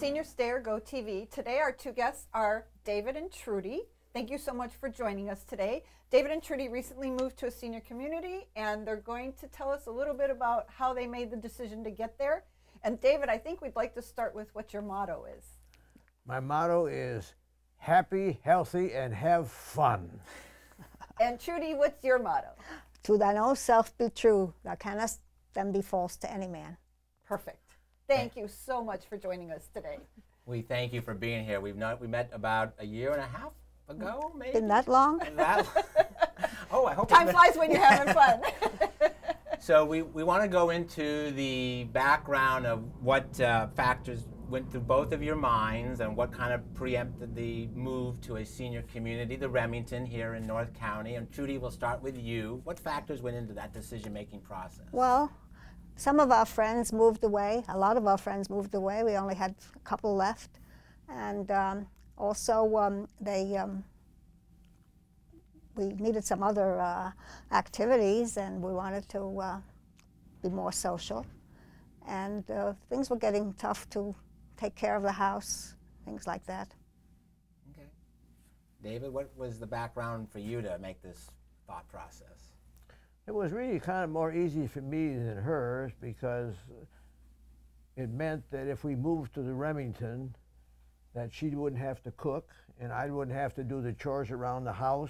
Senior Stayer Go TV. Today our two guests are David and Trudy. Thank you so much for joining us today. David and Trudy recently moved to a senior community, and they're going to tell us a little bit about how they made the decision to get there. And David, I think we'd like to start with what your motto is. My motto is happy, healthy, and have fun. And Trudy, what's your motto? To thine own self be true, thou canst then be false to any man. Perfect. Thank you so much for joining us today. We thank you for being here. We met about a year and a half ago, maybe? Been that long? Oh, I hope Time flies when you're having fun. So we want to go into the background of what factors went through both of your minds and what kind of preempted the move to a senior community, the Remington here in North County. And Trudy, we'll start with you. What factors went into that decision-making process? Well, some of our friends moved away. A lot of our friends moved away. We only had a couple left. And also we needed some other activities, and we wanted to be more social. And things were getting tough to take care of the house, things like that. Okay. David, what was the background for you to make this thought process? It was really kind of more easy for me than hers because it meant that if we moved to the Remington, that she wouldn't have to cook and I wouldn't have to do the chores around the house,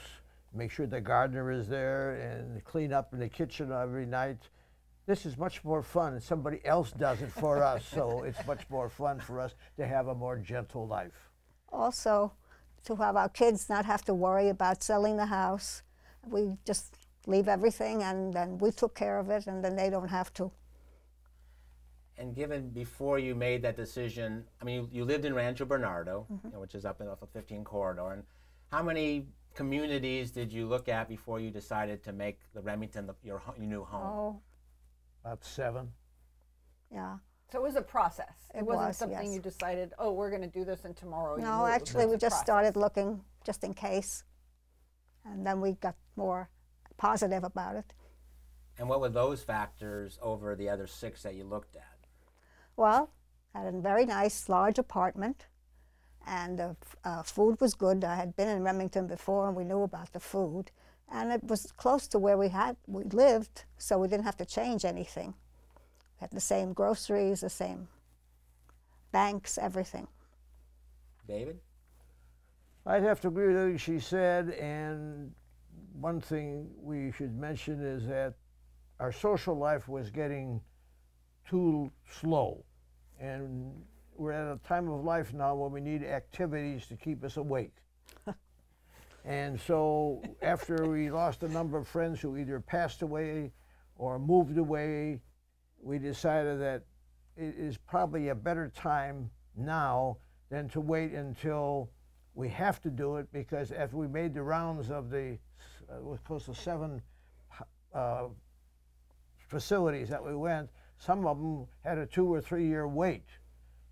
make sure the gardener is there and clean up in the kitchen every night. This is much more fun and somebody else does it for us, so it's much more fun for us to have a more gentle life. Also, to have our kids not have to worry about selling the house. We just leave everything, and then we took care of it, and then they don't have to. And given before you made that decision, I mean, you lived in Rancho Bernardo, which is up in the 15 corridor. And how many communities did you look at before you decided to make the Remington your new home? Oh, About 7. yeah. So it was a process. It wasn't was, something yes. you decided, oh, we're going to do this and tomorrow you No, move. actually, It's we a just process. started looking just in case, and then we got more positive about it. And what were those factors over the other 6 that you looked at? Well, had a very nice, large apartment, and the food was good. I had been in Remington before, and we knew about the food. And it was close to where we lived, so we didn't have to change anything. We had the same groceries, the same banks, everything. David? I'd have to agree with everything she said, and one thing we should mention is that our social life was getting too slow, and we're at a time of life now when we need activities to keep us awake. And so after we lost a number of friends who either passed away or moved away, we decided that it is probably a better time now than to wait until we have to do it, because after we made the rounds of the close to 7 facilities that we went, some of them had a 2 or 3 year wait.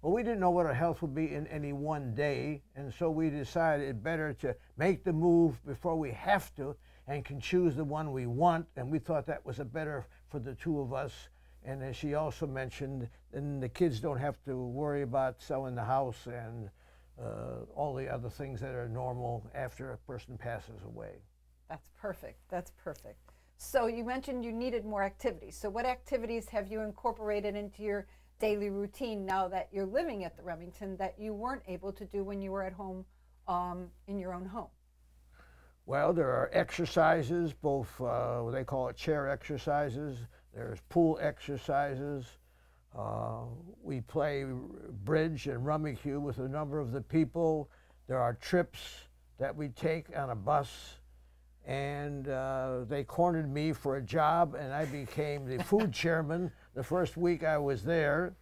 Well, we didn't know what our health would be in any one day, and so we decided it better to make the move before we have to and can choose the one we want, and we thought that was a better for the 2 of us. And as she also mentioned, then the kids don't have to worry about selling the house and all the other things that are normal after a person passes away. That's perfect. That's perfect. So you mentioned you needed more activities. So what activities have you incorporated into your daily routine now that you're living at the Remington that you weren't able to do when you were at home in your own home? Well, there are exercises, both what they call it chair exercises. There's pool exercises. We play bridge and rummikub with a number of the people. There are trips that we take on a bus. And they cornered me for a job, and I became the food chairman the first week I was there.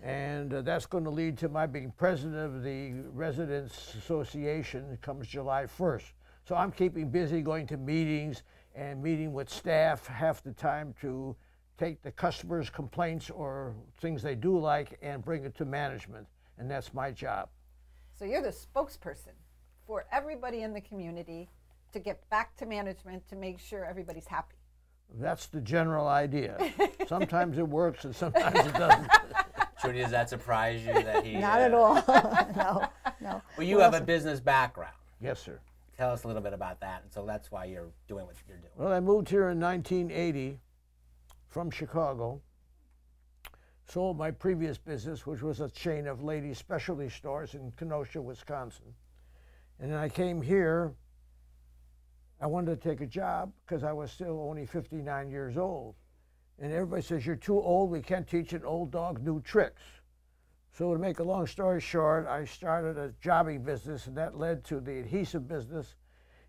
And that's going to lead to my being president of the Residents Association comes July 1st. So I'm keeping busy going to meetings and meeting with staff half the time to take the customers' complaints or things they do like and bring it to management. And that's my job. So you're the spokesperson for everybody in the community to get back to management to make sure everybody's happy. That's the general idea. Sometimes it works and sometimes it doesn't. Trudy, does that surprise you that he? Not at all. No, no. Well, you have a business background. Yes, sir. Tell us a little bit about that, and so that's why you're doing what you're doing. Well, I moved here in 1980 from Chicago. Sold my previous business, which was a chain of ladies' specialty stores in Kenosha, Wisconsin. And then I came here. I wanted to take a job because I was still only 59 years old. And everybody says, you're too old, we can't teach an old dog new tricks. So to make a long story short, I started a jobbing business, and that led to the adhesive business,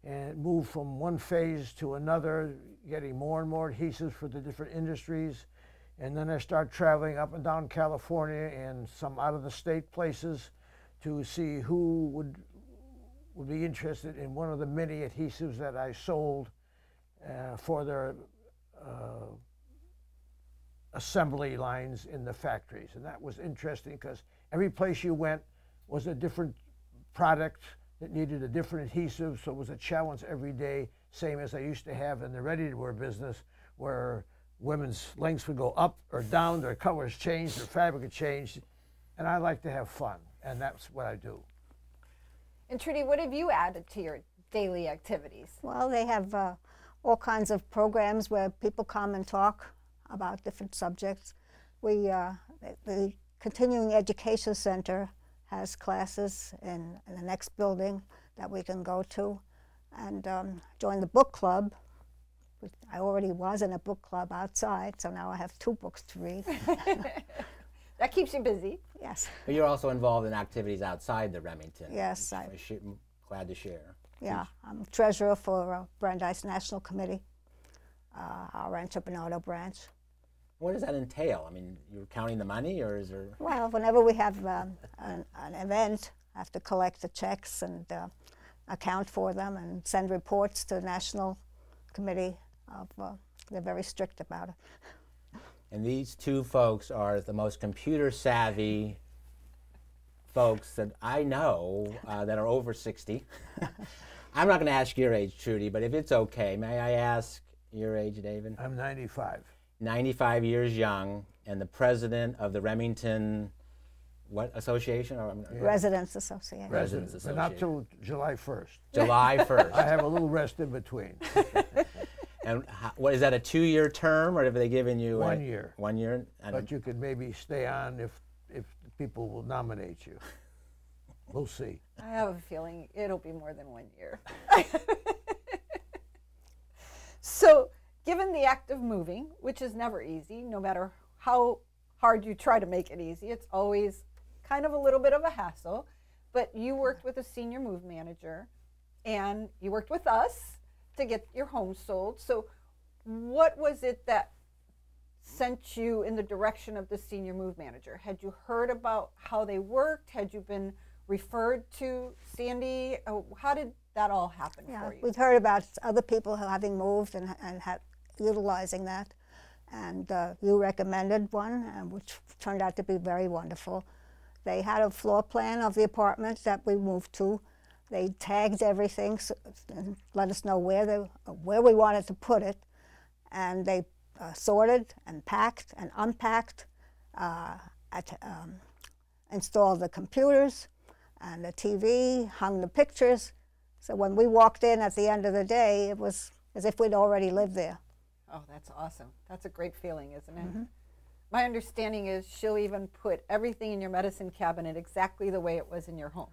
and it moved from one phase to another, getting more and more adhesives for the different industries. And then I started traveling up and down California and some out of the state places to see who would be interested in one of the many adhesives that I sold for their assembly lines in the factories. And that was interesting because every place you went was a different product that needed a different adhesive, so it was a challenge every day, same as I used to have in the ready-to-wear business, where women's lengths would go up or down, their colors changed, their fabric had changed, and I like to have fun, and that's what I do. And Trudy, what have you added to your daily activities? Well, they have all kinds of programs where people come and talk about different subjects. The Continuing Education Center has classes in the next building that we can go to, and join the book club. I already was in a book club outside, so now I have 2 books to read. That keeps you busy. Yes. But you're also involved in activities outside the Remington. Yes, I'm glad to share. Yeah, I'm treasurer for Brandeis National Committee, our Rancho Bernardo branch. What does that entail? I mean, you're counting the money, or is there? Well, whenever we have an event, I have to collect the checks and account for them and send reports to the National Committee. They're very strict about it. And these 2 folks are the most computer savvy folks that I know that are over 60. I'm not going to ask your age, Trudy, but if it's okay, may I ask your age, David? I'm 95. 95 years young, and the president of the Remington, what association? Or, Residents Association. Residents Association. But not till July 1st. July 1st. I have a little rest in between. And what is that, a 2-year term, or have they given you 1 year? 1 year. But you could maybe stay on if people will nominate you. We'll see. I have a feeling it'll be more than 1 year. So, given the act of moving, which is never easy, no matter how hard you try to make it easy, it's always kind of a little bit of a hassle. But you worked with a senior move manager, and you worked with us to get your home sold. So what was it that sent you in the direction of the senior move manager? Had you heard about how they worked? Had you been referred to Sandy? How did that all happen for you? We've heard about other people having moved and utilizing that. And you recommended one, which turned out to be very wonderful. They had a floor plan of the apartment that we moved to. They tagged everything and let us know where we wanted to put it. And they sorted and packed and unpacked, installed the computers and the TV, hung the pictures. So when we walked in at the end of the day, it was as if we'd already lived there. Oh, that's awesome. That's a great feeling, isn't it? Mm-hmm. My understanding is she'll even put everything in your medicine cabinet exactly the way it was in your home.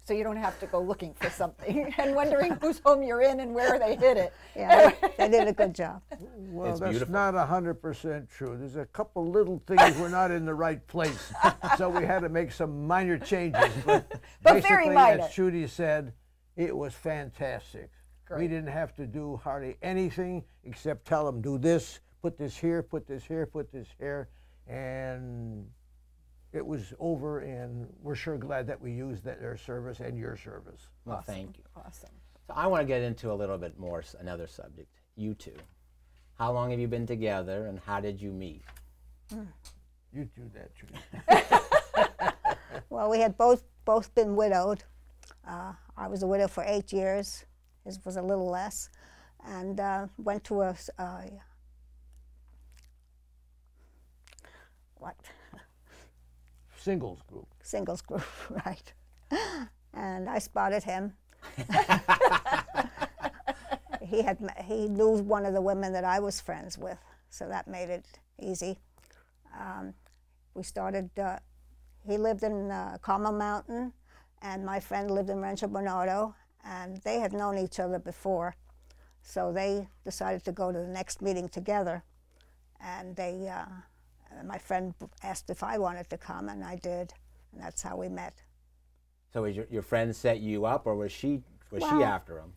So you don't have to go looking for something and wondering whose home you're in and where they hid it. Yeah, they did a good job. Well, it's that's beautiful. not 100% true. There's a couple little things were not in the right place, so we had to make some minor changes. But very basically, minor. as Trudy said, it was fantastic. Great. We didn't have to do hardly anything except tell them, do this, put this here, put this here, put this here, and it was over, and we're sure glad that we used their service and your service. Well, Awesome. thank you. Awesome. So I want to get into a little bit more, another subject. You two. How long have you been together, and how did you meet? You do that, Trudy. Well, we had both been widowed. I was a widow for 8 years. His was a little less. And went to singles group. Singles group, right. And I spotted him. He knew one of the women that I was friends with, so that made it easy. We started, he lived in Carmel Mountain, and my friend lived in Rancho Bernardo, and they had known each other before. So they decided to go to the next meeting together, and my friend asked if I wanted to come, and I did, and that's how we met. So was your friend set you up, or was she after him?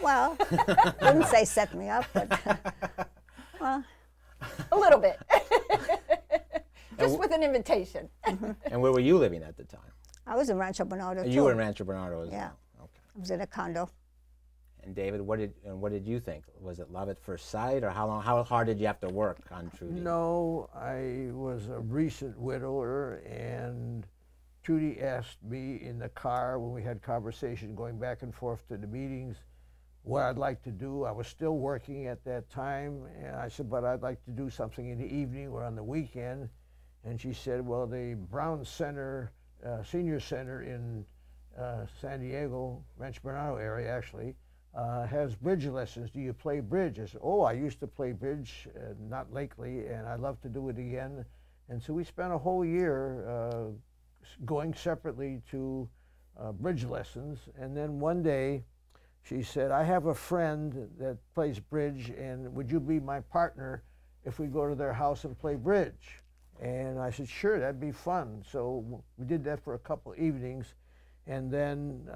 Well, wouldn't say set me up, but well, A little bit. Just with an invitation. And where were you living at the time? I was in Rancho Bernardo too. You were in Rancho Bernardo as Yeah. well. Okay. I was in a condo. And David, what did you think? Was it love at first sight, or how hard did you have to work on Trudy? No, I was a recent widower, and Trudy asked me in the car when we had conversation going back and forth to the meetings what I'd like to do. I was still working at that time, and I said, but I'd like to do something in the evening or on the weekend. And she said, well, the Brown Center, Senior Center in San Diego, Rancho Bernardo area actually, has bridge lessons. Do you play bridge? I said, oh, I used to play bridge, not lately, and I'd love to do it again. And so we spent a whole year going separately to bridge lessons. And then one day she said, I have a friend that plays bridge, and would you be my partner if we go to their house and play bridge? And I said, sure, that'd be fun. So we did that for a couple evenings. And then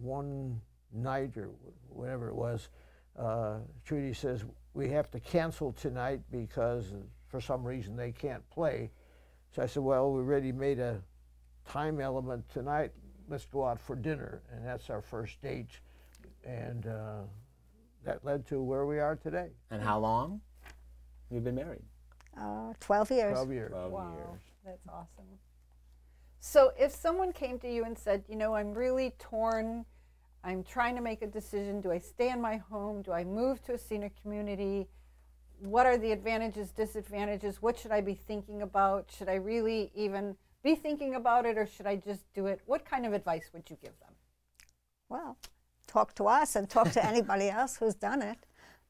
one night or whatever it was, Trudy says, we have to cancel tonight because for some reason they can't play. So I said, well, we already made a time element tonight. Let's go out for dinner. And that's our first date. And that led to where we are today. And how long? You've been married? 12 years. 12 years. 12 Wow, years. that's awesome. So if someone came to you and said, you know, I'm really torn, I'm trying to make a decision, do I stay in my home, do I move to a senior community, what are the advantages, disadvantages, what should I be thinking about, should I really even be thinking about it, or should I just do it? What kind of advice would you give them? Well, talk to us and talk to anybody else who's done it,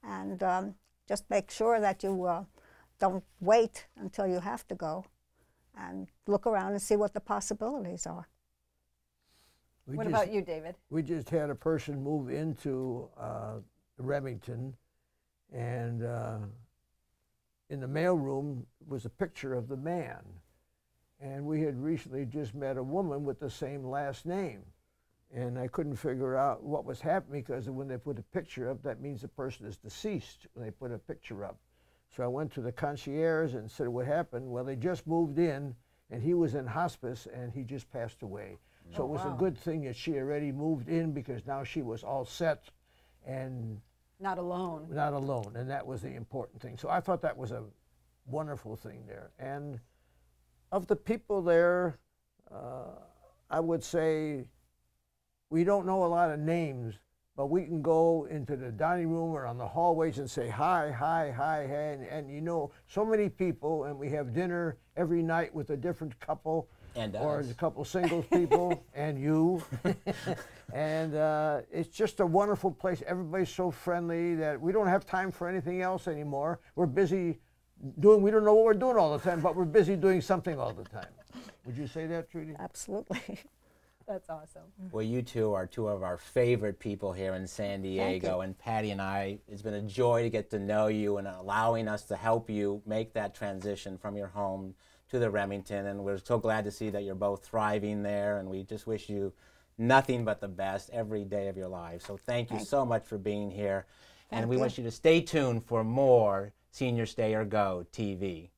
and just make sure that you don't wait until you have to go, and look around and see what the possibilities are. What about you, David? We just had a person move into Remington, and in the mailroom was a picture of the man. And we had recently just met a woman with the same last name. And I couldn't figure out what was happening, because when they put a picture up, that means the person is deceased when they put a picture up. So I went to the concierge and said, what happened? Well, they just moved in, and he was in hospice, and he just passed away. So it was a good thing that she already moved in, because now she was all set and Not alone. not alone, and that was the important thing. So I thought that was a wonderful thing there. And of the people there, I would say we don't know a lot of names, but we can go into the dining room or on the hallways and say hi, hi, hi, hi, and you know so many people, and we have dinner every night with a different couple. And or us. a couple singles people, and you. And it's just a wonderful place. Everybody's so friendly that we don't have time for anything else anymore. We're busy doing, we don't know what we're doing all the time, but we're busy doing something all the time. Would you say that, Trudy? Absolutely. That's awesome. Well, you two are two of our favorite people here in San Diego, and Patty and I, it's been a joy to get to know you and allowing us to help you make that transition from your home to the Remington, and we're so glad to see that you're both thriving there, and we just wish you nothing but the best every day of your lives. So thank you so much for being here, and we want you to stay tuned for more Senior Stay or Go TV.